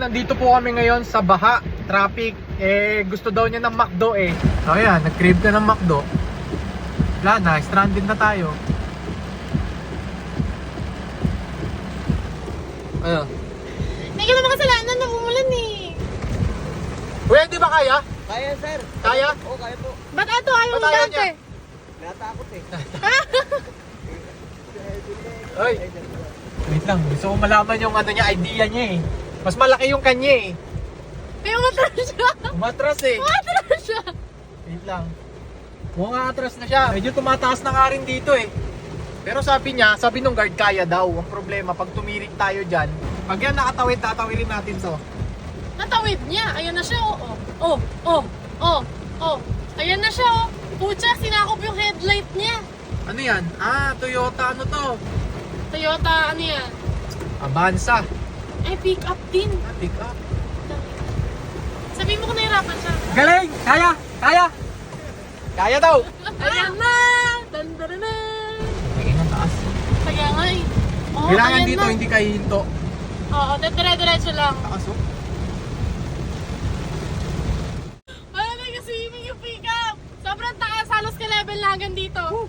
Nandito po kami ngayon sa Baha, traffic. Gusto daw niya ng McDo eh. So ayan, nag-crave ka ng McDo. Wala na, stranded na tayo. Ayun. Hindi ka naman kasalanan, namumulan eh. Kuya, hindi ba kaya? Kaya, sir. Kaya? Oo, kaya po. Ba't ato ayaw Ba't mo ayaw dante? Natakot eh. Ay, wait lang. Gusto ko malaman yung ano niya, idea niya eh. Mas malaki yung kanya eh. Ay, umatras siya. Umatras eh. Umatras siya. Wait lang. Mukhang atras na siya. Medyo tumataas na nga rin dito eh. Pero sabi niya, sabi nung guard kaya daw. Ang problema, pag tumirik tayo dyan, pag yan nakatawid, tatawirin natin to. Natawid niya. Ayan na siya, oh. Oh. Ayan na siya, oh. Pucha, sinakop yung headlight niya. Ano yan? Ah, Toyota ano to? Toyota, ano yan? Avanza. Ay, pick up din. Ah, pick up. Sabihin mo kung nahirapan siya. Galing! Kaya! Kaya! Kaya daw! Ayan na! Dandana! Tingin ang taas. Kaya nga eh. Oh, Kailangan ayan dito, na. hindi kayo hinto. Oo, dire-diretso lang. Taas oh. Wala na kasi yung pick up. Sobrang taas, halos ka level na hanggang dito.